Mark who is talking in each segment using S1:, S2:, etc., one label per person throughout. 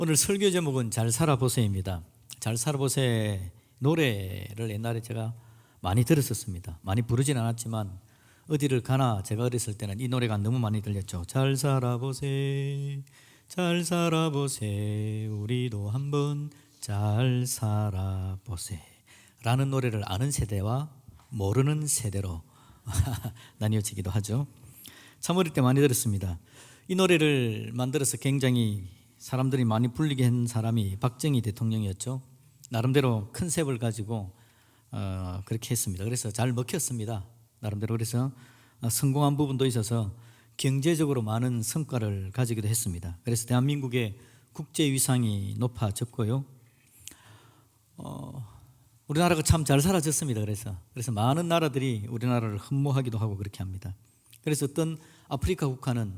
S1: 오늘 설교 제목은 잘 살아보세입니다. 잘 살아보세 노래를 옛날에 제가 많이 들었었습니다. 많이 부르진 않았지만 어디를 가나 제가 어렸을 때는 이 노래가 너무 많이 들렸죠. 잘 살아보세, 잘 살아보세, 우리도 한번 잘 살아보세 라는 노래를 아는 세대와 모르는 세대로 나뉘어지기도 하죠. 참 어릴 때 많이 들었습니다. 이 노래를 만들어서 굉장히 사람들이 많이 불리게 한 사람이 박정희 대통령이었죠. 나름대로 컨셉을 가지고 그렇게 했습니다. 그래서 잘 먹혔습니다. 나름대로. 그래서 성공한 부분도 있어서 경제적으로 많은 성과를 가지기도 했습니다. 그래서 대한민국의 국제 위상이 높아졌고요. 우리나라가 참 잘 살아졌습니다. 그래서 많은 나라들이 우리나라를 흠모하기도 하고 그렇게 합니다. 그래서 어떤 아프리카 국가는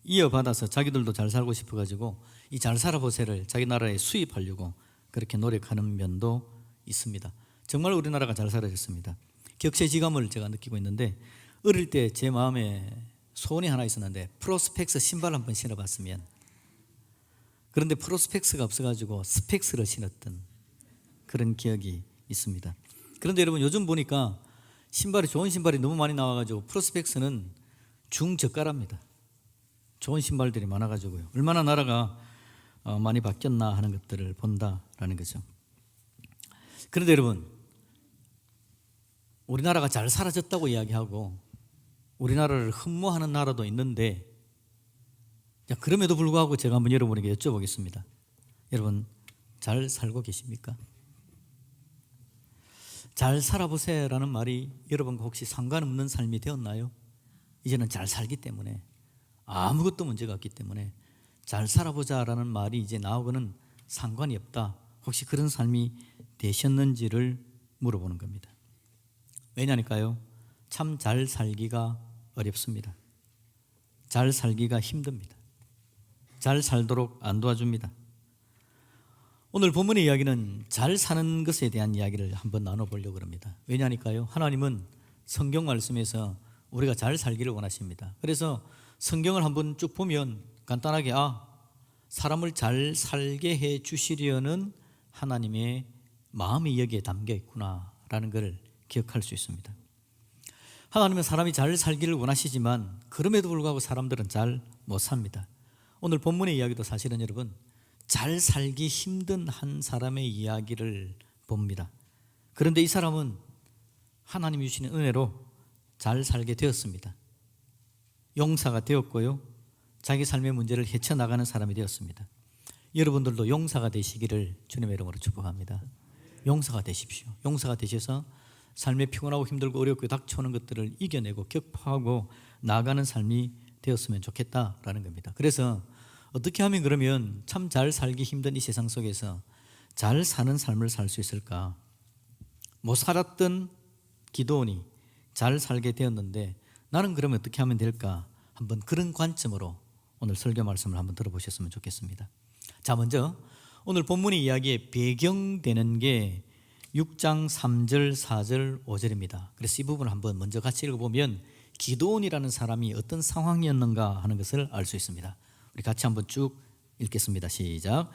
S1: 이어받아서 자기들도 잘 살고 싶어가지고 이 잘 살아보세를 자기 나라에 수입하려고 그렇게 노력하는 면도 있습니다. 정말 우리나라가 잘 살아졌습니다. 격세지감을 제가 느끼고 있는데, 어릴 때 제 마음에 소원이 하나 있었는데 프로스펙스 신발 한번 신어봤으면. 그런데 프로스펙스가 없어가지고 스펙스를 신었던 그런 기억이 있습니다. 그런데 여러분, 요즘 보니까 좋은 신발이 너무 많이 나와가지고 프로스펙스는 중저가랍니다. 좋은 신발들이 많아가지고요. 얼마나 나라가 많이 바뀌었나 하는 것들을 본다라는 거죠. 그런데 여러분, 우리나라가 잘 살아졌다고 이야기하고 우리나라를 흠모하는 나라도 있는데, 그럼에도 불구하고 제가 한번 여러분에게 여쭤보겠습니다. 여러분, 잘 살고 계십니까? 잘 살아보세요라는 말이 여러분과 혹시 상관없는 삶이 되었나요? 이제는 잘 살기 때문에, 아무것도 문제가 없기 때문에 잘 살아보자라는 말이 이제 나오고는 상관이 없다, 혹시 그런 삶이 되셨는지를 물어보는 겁니다. 왜냐니까요, 참 잘 살기가 어렵습니다. 잘 살기가 힘듭니다. 잘 살도록 안 도와줍니다. 오늘 본문의 이야기는 잘 사는 것에 대한 이야기를 한번 나눠보려고 합니다. 왜냐니까요, 하나님은 성경 말씀에서 우리가 잘 살기를 원하십니다. 그래서 성경을 한번 쭉 보면 간단하게 사람을 잘 살게 해 주시려는 하나님의 마음이 여기에 담겨 있구나라는 것을 기억할 수 있습니다. 하나님은 사람이 잘 살기를 원하시지만 그럼에도 불구하고 사람들은 잘 못 삽니다. 오늘 본문의 이야기도 사실은 여러분, 잘 살기 힘든 한 사람의 이야기를 봅니다. 그런데 이 사람은 하나님이 주시는 은혜로 잘 살게 되었습니다. 용사가 되었고요, 자기 삶의 문제를 헤쳐나가는 사람이 되었습니다. 여러분들도 용사가 되시기를 주님의 이름으로 축복합니다. 용사가 되십시오. 용사가 되셔서 삶에 피곤하고 힘들고 어렵고 닥쳐오는 것들을 이겨내고 격파하고 나아가는 삶이 되었으면 좋겠다라는 겁니다. 그래서 어떻게 하면 그러면 참 잘 살기 힘든 이 세상 속에서 잘 사는 삶을 살 수 있을까? 못 살았던 기도원이 잘 살게 되었는데 나는 그러면 어떻게 하면 될까? 한번 그런 관점으로 오늘 설교 말씀을 한번 들어보셨으면 좋겠습니다. 자, 먼저 오늘 본문의 이야기에 배경되는 게 6장 3절, 4절, 5절입니다. 그래서 이 부분을 한번 먼저 같이 읽어보면 기드온이라는 사람이 어떤 상황이었는가 하는 것을 알 수 있습니다. 우리 같이 한번 쭉 읽겠습니다. 시작.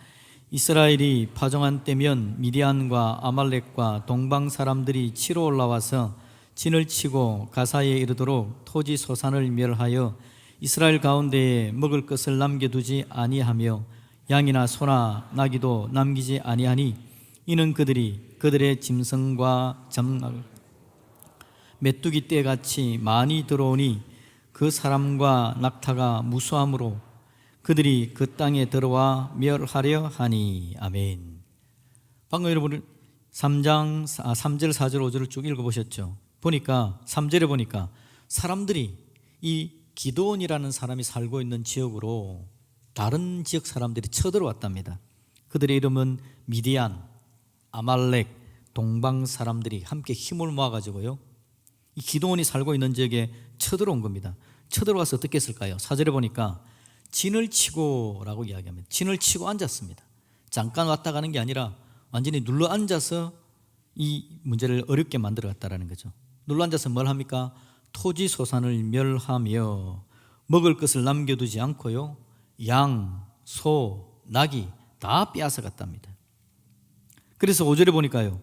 S1: 이스라엘이 파종한 때면 미디안과 아말렉과 동방 사람들이 치러 올라와서 진을 치고 가사에 이르도록 토지 소산을 멸하여 이스라엘 가운데에 먹을 것을 남겨두지 아니하며 양이나 소나 나귀도 남기지 아니하니 이는 그들의 짐승과 장막 메뚜기 떼같이 많이 들어오니 그 사람과 낙타가 무수함으로 그들이 그 땅에 들어와 멸하려 하니. 아멘. 방금 여러분 3절, 4절, 5절을 쭉 읽어보셨죠? 보니까 3절에 보니까 사람들이 이 기드온이라는 사람이 살고 있는 지역으로 다른 지역 사람들이 쳐들어왔답니다. 그들의 이름은 미디안, 아말렉, 동방 사람들이 함께 힘을 모아가지고요, 이 기드온이 살고 있는 지역에 쳐들어온 겁니다. 쳐들어와서 어떻게 했을까요? 4절에 보니까 진을 치고 라고 이야기합니다. 진을 치고 앉았습니다. 잠깐 왔다 가는 게 아니라 완전히 눌러 앉아서 이 문제를 어렵게 만들어 갔다라는 거죠. 눌러 앉아서 뭘 합니까? 토지 소산을 멸하며 먹을 것을 남겨두지 않고요, 양, 소, 낙이 다 빼앗아 갔답니다. 그래서 5절에 보니까요,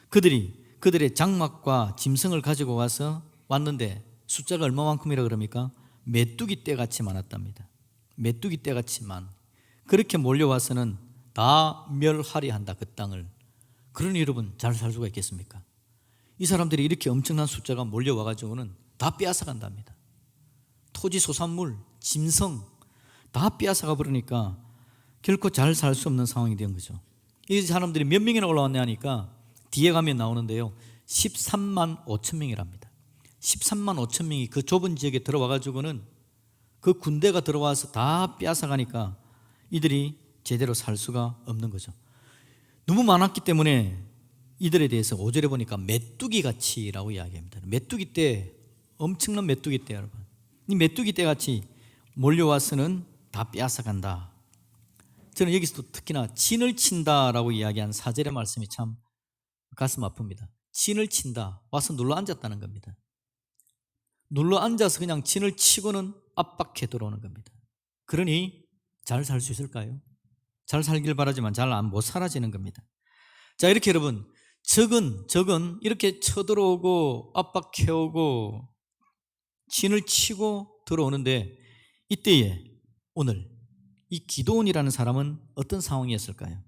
S1: 그들의 장막과 짐승을 가지고 왔는데 숫자가 얼마만큼이라 그럽니까? 메뚜기 떼같이 많았답니다. 메뚜기 떼같이 많. 그렇게 몰려와서는 다 멸하리 한다, 그 땅을. 그러니 여러분, 잘 살 수가 있겠습니까? 이 사람들이 이렇게 엄청난 숫자가 몰려와가지고는 다 빼앗아 간답니다. 토지, 소산물, 짐승 다 빼앗아가 버리니까 결코 잘 살 수 없는 상황이 된 거죠. 이 사람들이 몇 명이나 올라왔냐 하니까 뒤에 가면 나오는데요, 13만 5천 명이랍니다. 13만 5천 명이 그 좁은 지역에 들어와가지고는 그 군대가 들어와서 다 빼앗아가니까 이들이 제대로 살 수가 없는 거죠. 너무 많았기 때문에 이들에 대해서 5절에 보니까 메뚜기같이라고 이야기합니다. 메뚜기떼, 엄청난 메뚜기떼 여러분. 이 메뚜기떼같이 몰려와서는 다 빼앗아간다. 저는 여기서 특히나 진을 친다라고 이야기한 4절의 말씀이 참 가슴 아픕니다. 진을 친다, 와서 눌러 앉았다는 겁니다. 눌러 앉아서 그냥 진을 치고는 압박해 들어오는 겁니다. 그러니 잘 살 수 있을까요? 잘 살길 바라지만 잘 못 살아지는 겁니다. 자, 이렇게 여러분, 적은 이렇게 쳐들어오고 압박해오고 진을 치고 들어오는데, 이때에 오늘 이 기드온이라는 사람은 어떤 상황이었을까요?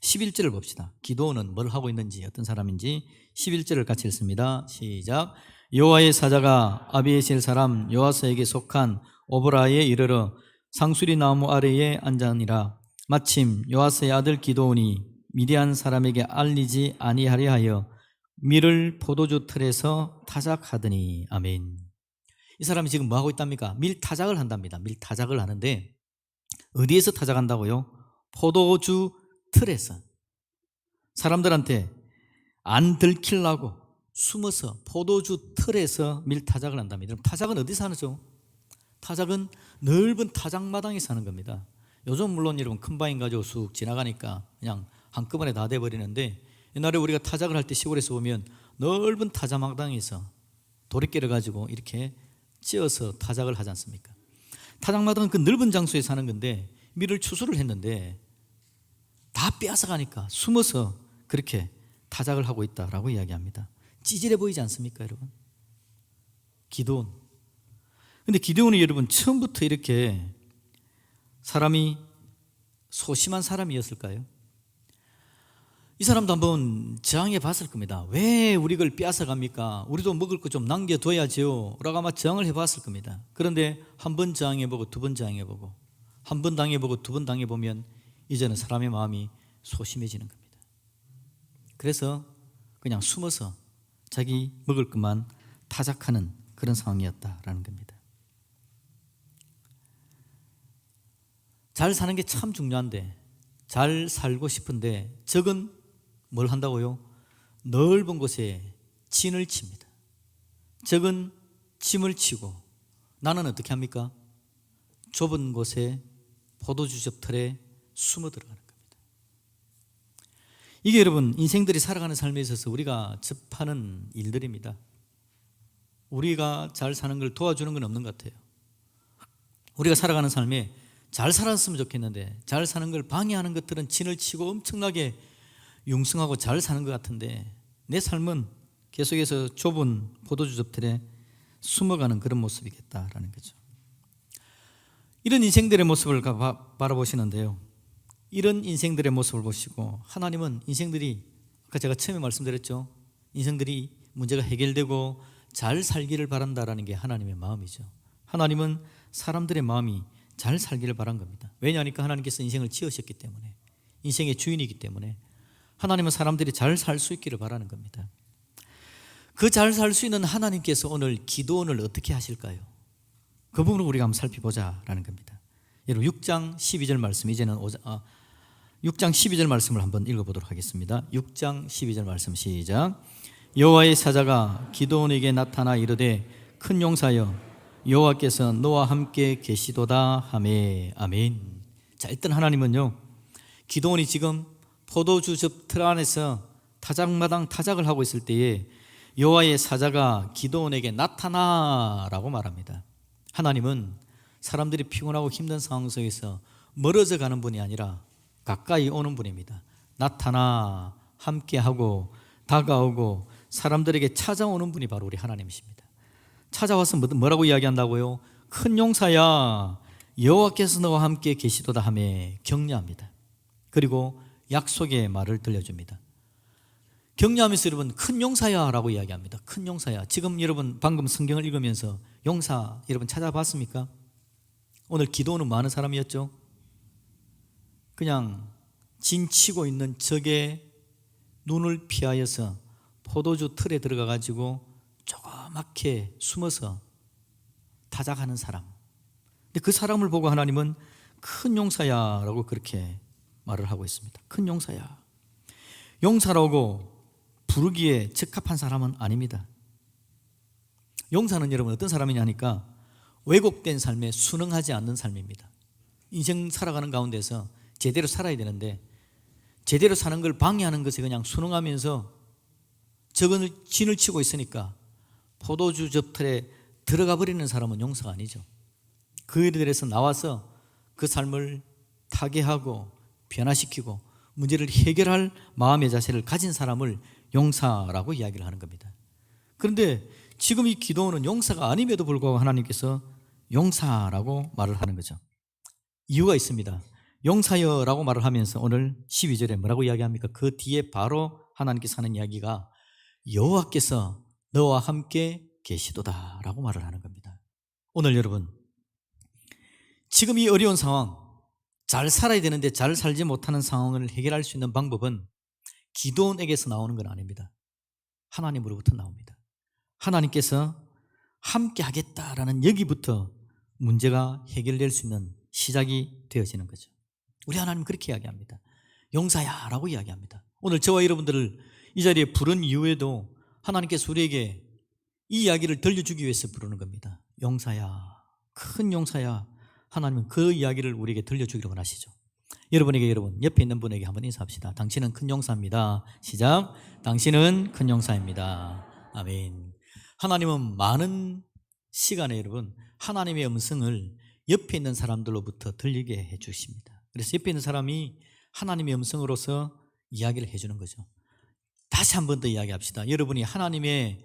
S1: 11절을 봅시다. 기드온은 뭘 하고 있는지, 어떤 사람인지 11절을 같이 읽습니다. 시작. 여호와의 사자가 아비에셀 사람 요아스에게 속한 오브라에 이르러 상수리 나무 아래에 앉으니라. 마침 요아스의 아들 기드온이 미디안 사람에게 알리지 아니하려 하여 밀을 포도주 틀에서 타작하더니. 아멘. 이 사람이 지금 뭐 하고 있답니까? 밀 타작을 한답니다. 밀 타작을 하는데 어디에서 타작한다고요? 포도주 틀에서. 사람들한테 안 들키려고 숨어서 포도주 틀에서 밀 타작을 한답니다. 타작은 어디서 하죠? 타작은 넓은 타작마당에서 하는 겁니다. 요즘 물론 여러분 컴바인 가지고 쑥 지나가니까 그냥 한꺼번에 다 돼버리는데, 옛날에 우리가 타작을 할 때 시골에서 보면 넓은 타작마당에서 도리깨를 가지고 이렇게 찧어서 타작을 하지 않습니까? 타작마당은 그 넓은 장소에 사는 건데 밀을 추수를 했는데 다 빼앗아가니까 숨어서 그렇게 타작을 하고 있다라고 이야기합니다. 찌질해 보이지 않습니까, 여러분? 기드온. 근데 기드온이 여러분 처음부터 이렇게 사람이 소심한 사람이었을까요? 이 사람도 한번 저항해 봤을 겁니다. 왜 우리 걸 빼앗아 갑니까? 우리도 먹을 거 좀 남겨둬야죠 라고 아마 저항을 해봤을 겁니다. 그런데 한 번 저항해보고 두 번 저항해보고 한 번 당해보고 두 번 당해보면 이제는 사람의 마음이 소심해지는 겁니다. 그래서 그냥 숨어서 자기 먹을 것만 타작하는 그런 상황이었다라는 겁니다. 잘 사는 게 참 중요한데, 잘 살고 싶은데 적은 뭘 한다고요? 넓은 곳에 진을 칩니다. 적은 짐을 치고 나는 어떻게 합니까? 좁은 곳에 포도주즙 틀에 숨어 들어가는 겁니다. 이게 여러분 인생들이 살아가는 삶에 있어서 우리가 접하는 일들입니다. 우리가 잘 사는 걸 도와주는 건 없는 것 같아요. 우리가 살아가는 삶에 잘 살았으면 좋겠는데 잘 사는 걸 방해하는 것들은 진을 치고 엄청나게 융성하고 잘 사는 것 같은데, 내 삶은 계속해서 좁은 포도주즙 틀에 숨어가는 그런 모습이겠다라는 거죠. 이런 인생들의 모습을 바라보시는데요, 이런 인생들의 모습을 보시고 하나님은 인생들이, 아까 제가 처음에 말씀드렸죠, 인생들이 문제가 해결되고 잘 살기를 바란다라는 게 하나님의 마음이죠. 하나님은 사람들의 마음이 잘 살기를 바란 겁니다. 왜냐하니까 하나님께서 인생을 지으셨기 때문에, 인생의 주인이기 때문에 하나님은 사람들이 잘 살 수 있기를 바라는 겁니다. 그 잘 살 수 있는 하나님께서 오늘 기드온을 어떻게 하실까요? 그 부분을 우리가 한번 살펴보자라는 겁니다. 여러분 6장 12절 말씀, 이제는 6장 12절 말씀을 한번 읽어보도록 하겠습니다. 6장 12절 말씀 시작. 여호와의 사자가 기드온에게 나타나 이르되 큰 용사여 여호와께서 너와 함께 계시도다 하매. 아멘. 자, 일단 하나님은요, 기드온이 지금 포도주즙 틀 안에서 타작마당 타작을 하고 있을 때에 여호와의 사자가 기드온에게 나타나라고 말합니다. 하나님은 사람들이 피곤하고 힘든 상황 속에서 멀어져 가는 분이 아니라 가까이 오는 분입니다. 나타나 함께하고 다가오고 사람들에게 찾아오는 분이 바로 우리 하나님이십니다. 찾아와서 뭐라고 이야기한다고요? 큰 용사야, 여호와께서 너와 함께 계시도다 하며 격려합니다. 그리고 약속의 말을 들려줍니다. 격려하면서 여러분 큰 용사야 라고 이야기합니다. 큰 용사야. 지금 여러분 방금 성경을 읽으면서 용사 여러분 찾아봤습니까? 오늘 기도는 많은 사람이었죠. 그냥 진치고 있는 적의 눈을 피하여서 포도주 틀에 들어가 가지고 조그맣게 숨어서 타작하는 사람. 근데 그 사람을 보고 하나님은 큰 용사야 라고 그렇게 말을 하고 있습니다. 큰 용사야. 용사라고 부르기에 적합한 사람은 아닙니다. 용사는 여러분 어떤 사람이냐 하니까 왜곡된 삶에 순응하지 않는 삶입니다. 인생 살아가는 가운데서 제대로 살아야 되는데 제대로 사는 걸 방해하는 것에 그냥 순응하면서 저건을 진을 치고 있으니까 포도주 접틀에 들어가 버리는 사람은 용사가 아니죠. 그 일에 대해서 나와서 그 삶을 타개하고 변화시키고 문제를 해결할 마음의 자세를 가진 사람을 용사라고 이야기를 하는 겁니다. 그런데 지금 이 기도원은 용사가 아님에도 불구하고 하나님께서 용사라고 말을 하는 거죠. 이유가 있습니다. 용사여라고 말을 하면서 오늘 12절에 뭐라고 이야기합니까? 그 뒤에 바로 하나님께서 하는 이야기가 여호와께서 너와 함께 계시도다 라고 말을 하는 겁니다. 오늘 여러분 지금 이 어려운 상황, 잘 살아야 되는데 잘 살지 못하는 상황을 해결할 수 있는 방법은 기도원에게서 나오는 건 아닙니다. 하나님으로부터 나옵니다. 하나님께서 함께 하겠다라는 여기부터 문제가 해결될 수 있는 시작이 되어지는 거죠. 우리 하나님 그렇게 이야기합니다. 용사야 라고 이야기합니다. 오늘 저와 여러분들을 이 자리에 부른 이후에도 하나님께서 우리에게 이 이야기를 들려주기 위해서 부르는 겁니다. 용사야, 큰 용사야. 하나님은 그 이야기를 우리에게 들려주기를 원하시죠. 여러분 옆에 있는 분에게 한번 인사합시다. 당신은 큰 용사입니다. 시작. 당신은 큰 용사입니다. 아멘. 하나님은 많은 시간에 여러분 하나님의 음성을 옆에 있는 사람들로부터 들리게 해 주십니다. 그래서 옆에 있는 사람이 하나님의 음성으로서 이야기를 해주는 거죠. 다시 한 번 더 이야기합시다. 여러분이 하나님을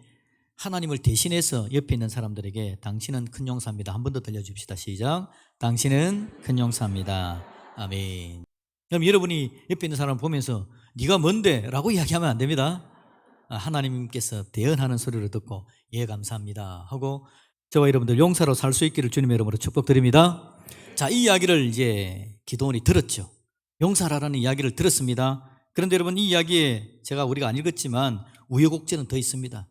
S1: 대신해서 옆에 있는 사람들에게 당신은 큰 용사입니다. 한 번 더 들려줍시다. 시작. 당신은 큰 용사입니다. 아멘. 그럼 여러분이 옆에 있는 사람을 보면서 네가 뭔데? 라고 이야기하면 안 됩니다. 하나님께서 대언하는 소리를 듣고 예 감사합니다 하고 저와 여러분들 용사로 살 수 있기를 주님의 이름으로 축복드립니다. 자, 이 이야기를 이제 기도원이 들었죠. 용사라는 이야기를 들었습니다. 그런데 여러분 이 이야기에 우리가 안 읽었지만 우여곡절은 더 있습니다.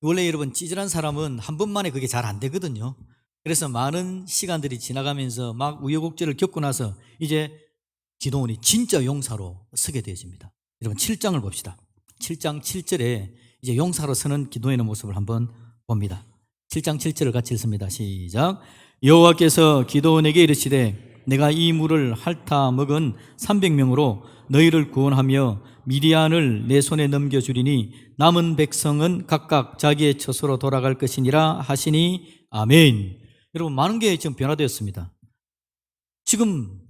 S1: 원래 여러분 찌질한 사람은 한 번만에 그게 잘 안 되거든요. 그래서 많은 시간들이 지나가면서 막 우여곡절을 겪고 나서 이제 기도원이 진짜 용사로 서게 되어집니다. 여러분 7장을 봅시다. 7장 7절에 이제 용사로 서는 기도원의 모습을 한번 봅니다. 7장 7절을 같이 읽습니다. 시작. 여호와께서 기도원에게 이르시되 내가 이 물을 핥아 먹은 300명으로 너희를 구원하며 미디안을 내 손에 넘겨주리니 남은 백성은 각각 자기의 처소로 돌아갈 것이니라 하시니 아멘. 여러분 많은 게 지금 변화되었습니다. 지금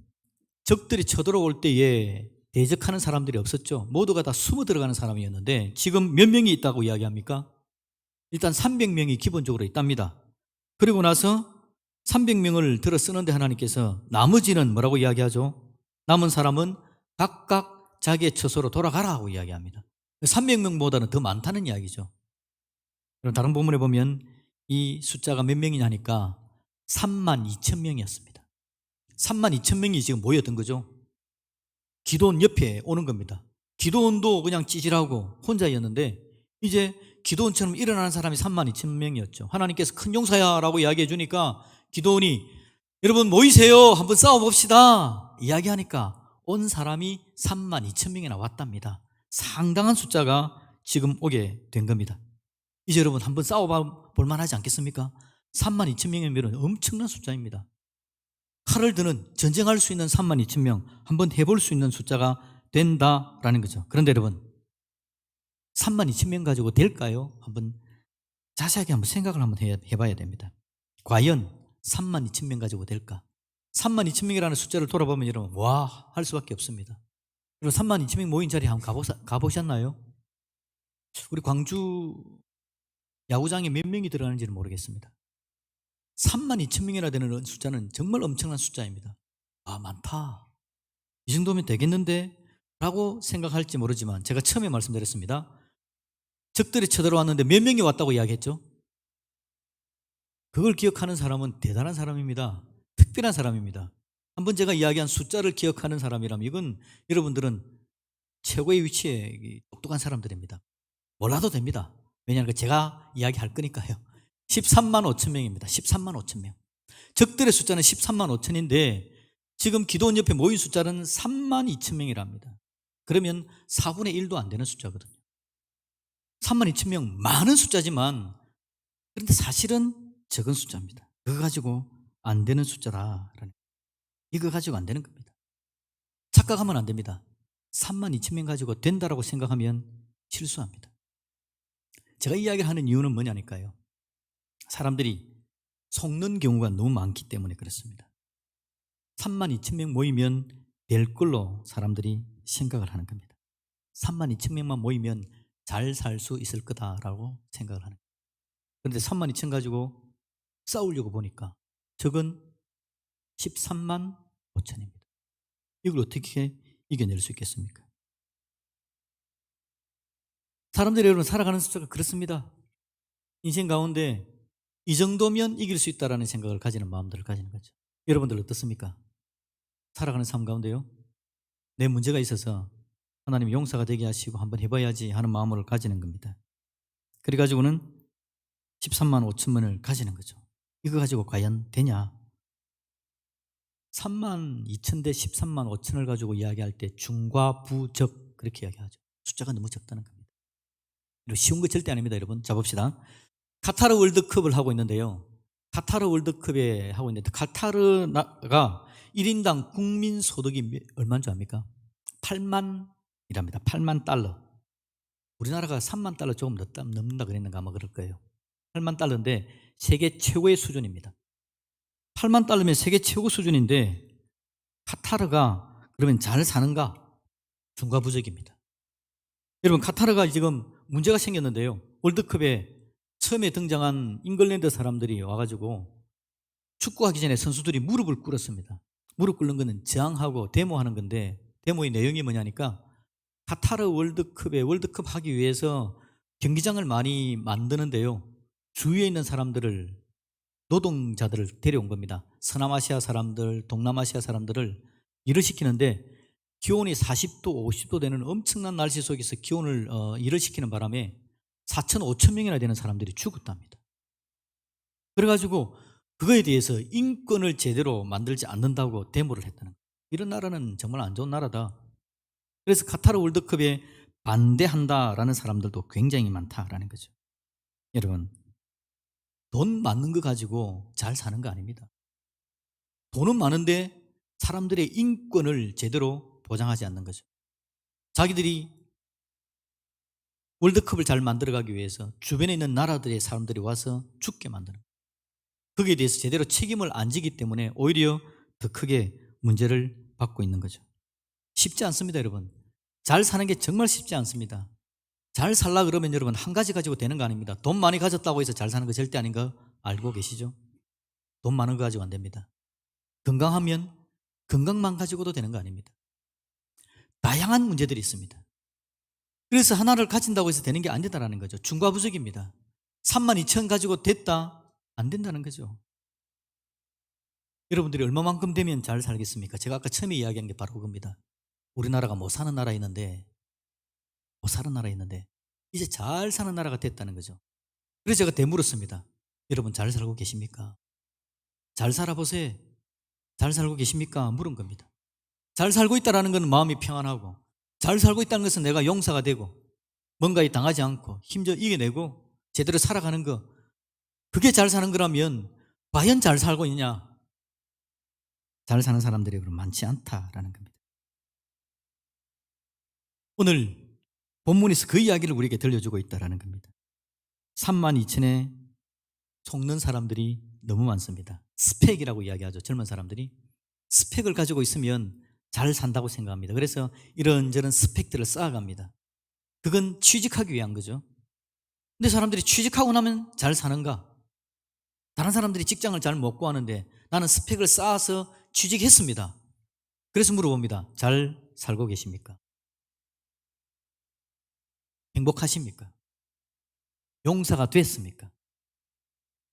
S1: 적들이 쳐들어올 때에 대적하는 사람들이 없었죠. 모두가 다 숨어 들어가는 사람이었는데 지금 몇 명이 있다고 이야기합니까? 일단 300명이 기본적으로 있답니다. 그리고 나서 300명을 들어 쓰는데 하나님께서 나머지는 뭐라고 이야기하죠? 남은 사람은 각각 자기의 처소로 돌아가라 하고 이야기합니다. 300명보다는 더 많다는 이야기죠. 그럼 다른 본문에 보면 이 숫자가 몇 명이냐 하니까 32,000명이었습니다. 32,000명이 지금 모였던 거죠. 기도원 옆에 오는 겁니다. 기도원도 그냥 찌질하고 혼자였는데 이제 기도원처럼 일어나는 사람이 32,000명이었죠. 하나님께서 큰 용사야 라고 이야기해 주니까 기도원이 여러분 모이세요 한번 싸워봅시다 이야기하니까 온 사람이 32,000명이나 왔답니다. 상당한 숫자가 지금 오게 된 겁니다. 이제 여러분 한번 싸워볼 만하지 않겠습니까? 32,000명이면 엄청난 숫자입니다. 칼을 드는 전쟁할 수 있는 32,000명 한번 해볼 수 있는 숫자가 된다라는 거죠. 그런데 여러분 32,000명 가지고 될까요? 한번 자세하게 한번 생각을 한번 해봐야 됩니다. 과연 32,000명 가지고 될까? 32,000명이라는 숫자를 돌아보면 여러분 와 할 수밖에 없습니다. 그리고 3만 2천 명 모인 자리에 한번 가보셨나요? 우리 광주 야구장에 몇 명이 들어가는지는 모르겠습니다. 3만 2천 명이나 되는 숫자는 정말 엄청난 숫자입니다. 아, 많다. 이 정도면 되겠는데? 라고 생각할지 모르지만 제가 처음에 말씀드렸습니다. 적들이 쳐들어왔는데 몇 명이 왔다고 이야기했죠? 그걸 기억하는 사람은 대단한 사람입니다. 특별한 사람입니다. 한번 제가 이야기한 숫자를 기억하는 사람이라면 이건 여러분들은 최고의 위치에 똑똑한 사람들입니다. 몰라도 됩니다. 왜냐하면 제가 이야기할 거니까요. 13만 5천 명입니다. 13만 5천 명. 적들의 숫자는 13만 5천인데 지금 기도원 옆에 모인 숫자는 3만 2천 명이랍니다. 그러면 4분의 1도 안 되는 숫자거든요. 3만 2천 명 많은 숫자지만 그런데 사실은 적은 숫자입니다. 그거 가지고 안 되는 숫자라는, 이거 가지고 안 되는 겁니다. 착각하면 안 됩니다. 3만 2천 명 가지고 된다라고 생각하면 실수합니다. 제가 이야기를 하는 이유는 뭐냐니까요. 사람들이 속는 경우가 너무 많기 때문에 그렇습니다. 3만 2천 명 모이면 될 걸로 사람들이 생각을 하는 겁니다. 3만 2천 명만 모이면 잘 살 수 있을 거다라고 생각을 하는 거예요. 그런데 3만 2천 가지고 싸우려고 보니까 적은 13만 5천입니다. 이걸 어떻게 이겨낼 수 있겠습니까? 사람들이 여러분 살아가는 숫자가 그렇습니다. 인생 가운데 이 정도면 이길 수 있다라는 생각을 가지는 마음들을 가지는 거죠. 여러분들 어떻습니까? 살아가는 삶 가운데요, 내 문제가 있어서 하나님 용서가 되게 하시고 한번 해봐야지 하는 마음을 가지는 겁니다. 그래가지고는 13만 5천만을 가지는 거죠. 이거 가지고 과연 되냐? 3만 2천 대 13만 5천을 가지고 이야기할 때 중과 부적 그렇게 이야기하죠. 숫자가 너무 적다는 겁니다. 쉬운 거 절대 아닙니다, 여러분. 자, 봅시다. 카타르 월드컵을 하고 있는데요. 카타르 월드컵에 하고 있는데 카타르가 1인당 국민 소득이 얼마인 줄 압니까? 8만이랍니다. 8만 달러. 우리나라가 3만 달러 조금 넘는다 그랬는가 아마 그럴 거예요. 8만 달러인데 세계 최고의 수준입니다. 8만 달러면 세계 최고 수준인데 카타르가 그러면 잘 사는가? 중과부적입니다. 여러분, 카타르가 지금 문제가 생겼는데요. 월드컵에 처음에 등장한 잉글랜드 사람들이 와가지고 축구하기 전에 선수들이 무릎을 꿇었습니다. 무릎 꿇는 거는 저항하고 데모하는 건데, 데모의 내용이 뭐냐니까 카타르 월드컵에 월드컵 하기 위해서 경기장을 많이 만드는데요, 주위에 있는 사람들을, 노동자들을 데려온 겁니다. 서남아시아 사람들, 동남아시아 사람들을 일을 시키는데 기온이 40도, 50도 되는 엄청난 날씨 속에서 기온을 일을 시키는 바람에 4천, 5천 명이나 되는 사람들이 죽었답니다. 그래가지고 그거에 대해서 인권을 제대로 만들지 않는다고 데모를 했다는 거예요. 이런 나라는 정말 안 좋은 나라다. 그래서 카타르 월드컵에 반대한다라는 사람들도 굉장히 많다라는 거죠. 여러분, 돈 많은 거 가지고 잘 사는 거 아닙니다. 돈은 많은데 사람들의 인권을 제대로 보장하지 않는 거죠. 자기들이 월드컵을 잘 만들어가기 위해서 주변에 있는 나라들의 사람들이 와서 죽게 만드는, 거기에 대해서 제대로 책임을 안 지기 때문에 오히려 더 크게 문제를 받고 있는 거죠. 쉽지 않습니다, 여러분. 잘 사는 게 정말 쉽지 않습니다. 잘 살라 그러면 여러분 한 가지 가지고 되는 거 아닙니다. 돈 많이 가졌다고 해서 잘 사는 거 절대 아닌 거 알고 계시죠? 돈 많은 거 가지고 안 됩니다. 건강하면 건강만 가지고도 되는 거 아닙니다. 다양한 문제들이 있습니다. 그래서 하나를 가진다고 해서 되는 게 안 된다는 거죠. 중과부적입니다. 3만 2천 가지고 됐다? 안 된다는 거죠. 여러분들이 얼마만큼 되면 잘 살겠습니까? 제가 아까 처음에 이야기한 게 바로 그겁니다. 우리나라가 못 사는 나라였는데 이제 잘 사는 나라가 됐다는 거죠. 그래서 제가 되물었습니다. 여러분 잘 살고 계십니까? 잘 살아보세요. 잘 살고 계십니까? 물은 겁니다. 잘 살고 있다는 것은 마음이 평안하고, 잘 살고 있다는 것은 내가 용사가 되고 뭔가에 당하지 않고 힘써 이겨내고 제대로 살아가는 거, 그게 잘 사는 거라면 과연 잘 살고 있냐? 잘 사는 사람들이 그럼 많지 않다라는 겁니다. 오늘 본문에서 그 이야기를 우리에게 들려주고 있다는 겁니다. 3만 2천에 속는 사람들이 너무 많습니다. 스펙이라고 이야기하죠. 젊은 사람들이 스펙을 가지고 있으면 잘 산다고 생각합니다. 그래서 이런저런 스펙들을 쌓아갑니다. 그건 취직하기 위한 거죠. 근데 사람들이 취직하고 나면 잘 사는가? 다른 사람들이 직장을 잘 못 구하는데 나는 스펙을 쌓아서 취직했습니다. 그래서 물어봅니다. 잘 살고 계십니까? 행복하십니까? 용사가 됐습니까?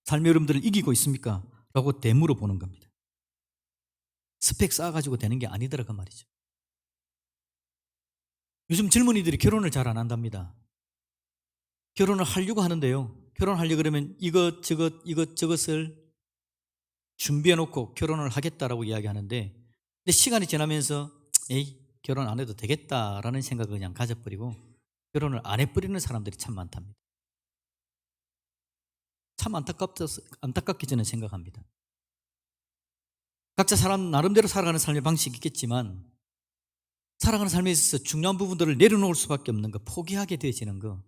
S1: 삶의 흐름들을 이기고 있습니까? 라고 되물어 보는 겁니다. 스펙 쌓아가지고 되는 게 아니더라 그 말이죠. 요즘 젊은이들이 결혼을 잘 안 한답니다. 결혼을 하려고 하는데요. 결혼하려고 그러면 이것저것을 준비해 놓고 결혼을 하겠다라고 이야기하는데, 근데 시간이 지나면서 에이 결혼 안 해도 되겠다라는 생각을 그냥 가져버리고 결혼을 안 해버리는 사람들이 참 많답니다. 참 안타깝게 저는 생각합니다. 각자 사람 나름대로 살아가는 삶의 방식이 있겠지만 살아가는 삶에 있어서 중요한 부분들을 내려놓을 수밖에 없는 거, 포기하게 되어지는 거,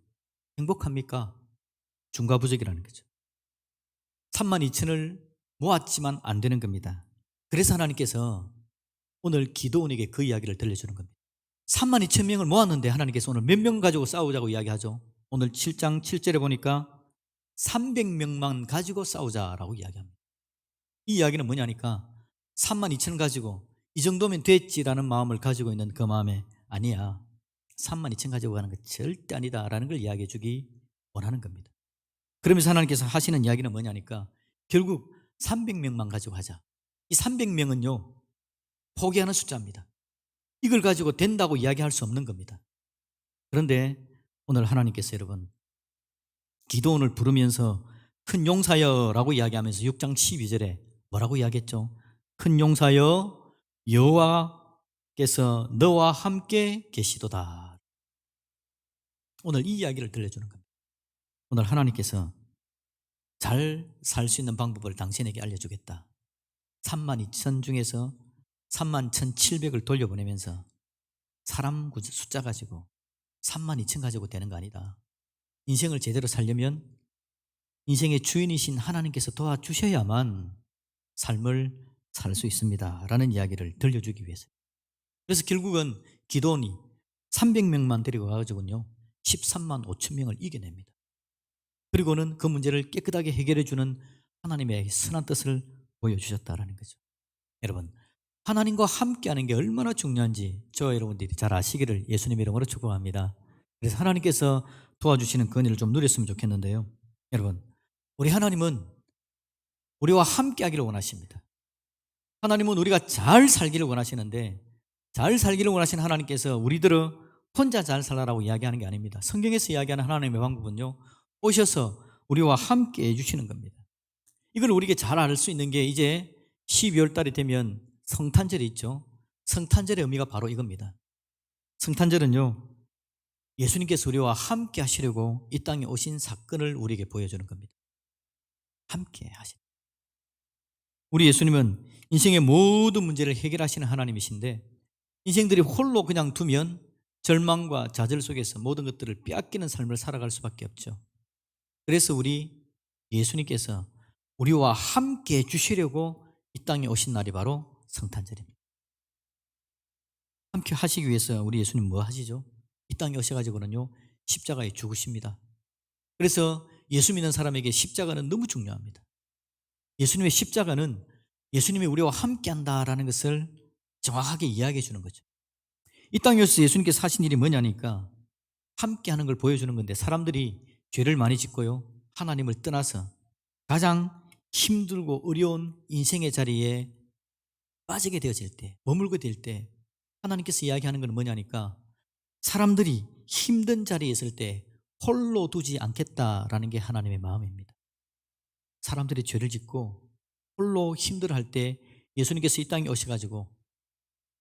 S1: 행복합니까? 중과부적이라는 거죠. 32,000을 모았지만 안 되는 겁니다. 그래서 하나님께서 오늘 기도원에게 그 이야기를 들려주는 겁니다. 32,000명을 모았는데 하나님께서 오늘 몇 명 가지고 싸우자고 이야기하죠. 오늘 7장 7절에 보니까 300명만 가지고 싸우자라고 이야기합니다. 이 이야기는 뭐냐니까 32,000 가지고 이 정도면 됐지라는 마음을 가지고 있는 그 마음에 아니야, 32,000 가지고 가는 거 절대 아니다라는 걸 이야기해 주기 원하는 겁니다. 그러면서 하나님께서 하시는 이야기는 뭐냐니까 결국 300명만 가지고 하자. 이 300명은요 포기하는 숫자입니다. 이걸 가지고 된다고 이야기할 수 없는 겁니다. 그런데 오늘 하나님께서 여러분 기도원을 부르면서 큰 용사여라고 이야기하면서 6장 12절에 뭐라고 이야기했죠? 큰 용사여 여호와께서 너와 함께 계시도다. 오늘 이 이야기를 들려주는 겁니다. 오늘 하나님께서 잘 살 수 있는 방법을 당신에게 알려주겠다. 32,000 중에서 31,700을 돌려보내면서 사람 숫자 가지고 32,000 가지고 되는 거 아니다. 인생을 제대로 살려면 인생의 주인이신 하나님께서 도와주셔야만 삶을 살 수 있습니다 라는 이야기를 들려주기 위해서. 그래서 결국은 기도원이 300명만 데리고 가가지고요 13만 5천 명을 이겨냅니다. 그리고는 그 문제를 깨끗하게 해결해 주는 하나님의 선한 뜻을 보여주셨다라는 거죠. 여러분, 하나님과 함께하는 게 얼마나 중요한지 저와 여러분들이 잘 아시기를 예수님의 이름으로 축복합니다. 그래서 하나님께서 도와주시는 그 은혜를 좀 누렸으면 좋겠는데요. 여러분, 우리 하나님은 우리와 함께하기를 원하십니다. 하나님은 우리가 잘 살기를 원하시는데, 잘 살기를 원하시는 하나님께서 우리들을 혼자 잘 살아라고 이야기하는 게 아닙니다. 성경에서 이야기하는 하나님의 방법은요, 오셔서 우리와 함께 해주시는 겁니다. 이걸 우리에게 잘 알 수 있는 게 이제 12월 달이 되면 성탄절이 있죠. 성탄절의 의미가 바로 이겁니다. 성탄절은요, 예수님께서 우리와 함께 하시려고 이 땅에 오신 사건을 우리에게 보여주는 겁니다. 함께 하시는. 우리 예수님은 인생의 모든 문제를 해결하시는 하나님이신데 인생들이 홀로 그냥 두면 절망과 좌절 속에서 모든 것들을 빼앗기는 삶을 살아갈 수밖에 없죠. 그래서 우리 예수님께서 우리와 함께 해주시려고 이 땅에 오신 날이 바로 성탄절입니다. 함께 하시기 위해서 우리 예수님 뭐 하시죠? 이 땅에 오셔가지고는요 십자가에 죽으십니다. 그래서 예수 믿는 사람에게 십자가는 너무 중요합니다. 예수님의 십자가는 예수님이 우리와 함께 한다라는 것을 정확하게 이야기해 주는 거죠. 이 땅에 오셔서 예수님께서 하신 일이 뭐냐니까 함께 하는 걸 보여주는 건데, 사람들이 죄를 많이 짓고요 하나님을 떠나서 가장 힘들고 어려운 인생의 자리에 빠지게 되어질 때, 머물게 될 때 하나님께서 이야기하는 건 뭐냐니까 사람들이 힘든 자리에 있을 때 홀로 두지 않겠다라는 게 하나님의 마음입니다. 사람들이 죄를 짓고 홀로 힘들어할 때 예수님께서 이 땅에 오셔가지고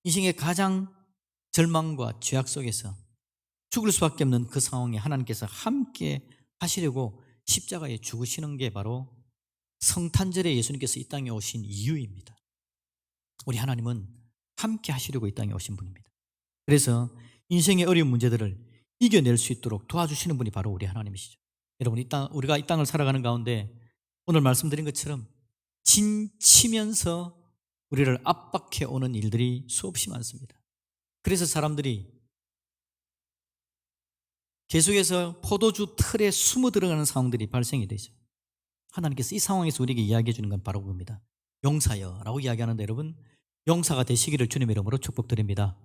S1: 인생의 가장 절망과 죄악 속에서 죽을 수밖에 없는 그 상황에 하나님께서 함께 하시려고 십자가에 죽으시는 게 바로 성탄절에 예수님께서 이 땅에 오신 이유입니다. 우리 하나님은 함께 하시려고 이 땅에 오신 분입니다. 그래서 인생의 어려운 문제들을 이겨낼 수 있도록 도와주시는 분이 바로 우리 하나님이시죠. 여러분, 우리가 이 땅을 살아가는 가운데 오늘 말씀드린 것처럼 진치면서 우리를 압박해 오는 일들이 수없이 많습니다. 그래서 사람들이 계속해서 포도주 틀에 숨어 들어가는 상황들이 발생이 되죠. 하나님께서 이 상황에서 우리에게 이야기해 주는 건 바로 그겁니다. 용사여 라고 이야기하는데 여러분, 용사가 되시기를 주님의 이름으로 축복드립니다.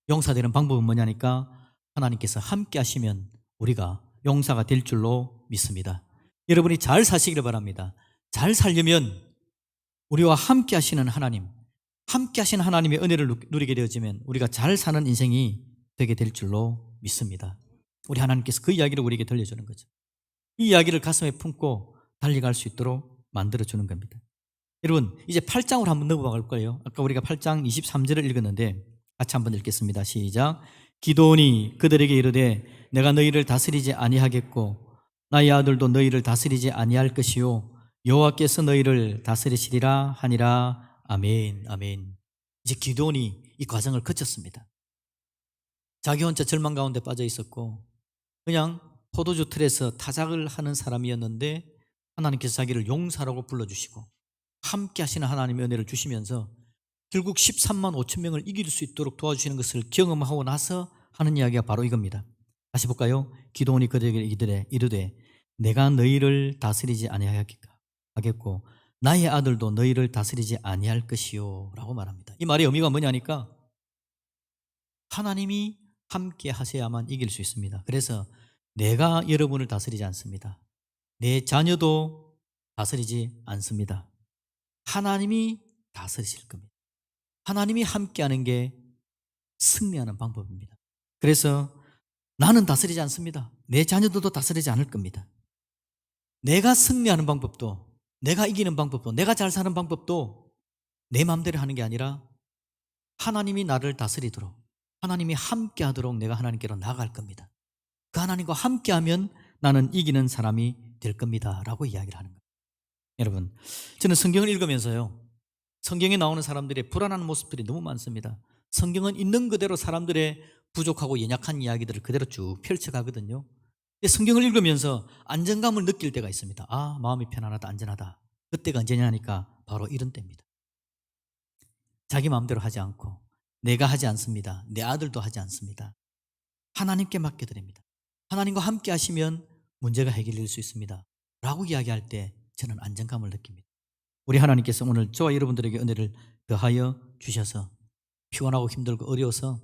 S1: 용사되는 방법은 뭐냐니까 하나님께서 함께 하시면 우리가 용사가 될 줄로 믿습니다. 여러분이 잘 사시기를 바랍니다. 잘 살려면 우리와 함께 하시는 하나님, 함께 하시는 하나님의 은혜를 누리게 되어지면 우리가 잘 사는 인생이 되게 될 줄로 믿습니다. 우리 하나님께서 그 이야기를 우리에게 들려주는 거죠. 이 이야기를 가슴에 품고 달려갈 수 있도록 만들어주는 겁니다. 여러분, 이제 8장으로 한번 넘어갈 거예요. 아까 우리가 8장 23절을 읽었는데 같이 한번 읽겠습니다. 시작. 기드온이 그들에게 이르되 내가 너희를 다스리지 아니하겠고 나의 아들도 너희를 다스리지 아니할 것이요 여호와께서 너희를 다스리시리라 하니라. 아멘. 아멘. 이제 기드온이 이 과정을 거쳤습니다. 자기 혼자 절망 가운데 빠져 있었고 그냥 포도주 틀에서 타작을 하는 사람이었는데 하나님께서 자기를 용사라고 불러주시고 함께 하시는 하나님의 은혜를 주시면서 결국 13만 5천 명을 이길 수 있도록 도와주시는 것을 경험하고 나서 하는 이야기가 바로 이겁니다. 다시 볼까요? 기드온이 그들에게 이르되 내가 너희를 다스리지 아니하겠고 나의 아들도 너희를 다스리지 아니할 것이요 라고 말합니다. 이 말의 의미가 뭐냐니까 하나님이 함께 하셔야만 이길 수 있습니다. 그래서 내가 여러분을 다스리지 않습니다. 내 자녀도 다스리지 않습니다. 하나님이 다스리실 겁니다. 하나님이 함께하는 게 승리하는 방법입니다. 그래서 나는 다스리지 않습니다. 내 자녀들도 다스리지 않을 겁니다. 내가 승리하는 방법도, 내가 이기는 방법도, 내가 잘 사는 방법도 내 마음대로 하는 게 아니라 하나님이 나를 다스리도록, 하나님이 함께하도록 내가 하나님께로 나아갈 겁니다. 그 하나님과 함께하면 나는 이기는 사람이 될 겁니다 라고 이야기를 하는 거예요. 여러분, 저는 성경을 읽으면서요, 성경에 나오는 사람들의 불안한 모습들이 너무 많습니다. 성경은 있는 그대로 사람들의 부족하고 연약한 이야기들을 그대로 쭉 펼쳐가거든요. 근데 성경을 읽으면서 안정감을 느낄 때가 있습니다. 아, 마음이 편안하다, 안전하다. 그때가 언제냐 하니까 바로 이런 때입니다. 자기 마음대로 하지 않고 내가 하지 않습니다. 내 아들도 하지 않습니다. 하나님께 맡겨드립니다. 하나님과 함께 하시면 문제가 해결될 수 있습니다 라고 이야기할 때 저는 안정감을 느낍니다. 우리 하나님께서 오늘 저와 여러분들에게 은혜를 더하여 주셔서 피곤하고 힘들고 어려워서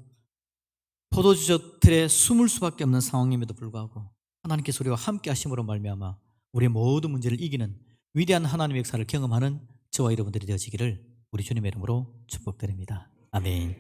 S1: 포도주 틀에 숨을 수밖에 없는 상황임에도 불구하고 하나님께서 우리와 함께 하심으로 말미암아 우리의 모든 문제를 이기는 위대한 하나님의 역사를 경험하는 저와 여러분들이 되어지기를 우리 주님의 이름으로 축복드립니다. 아멘.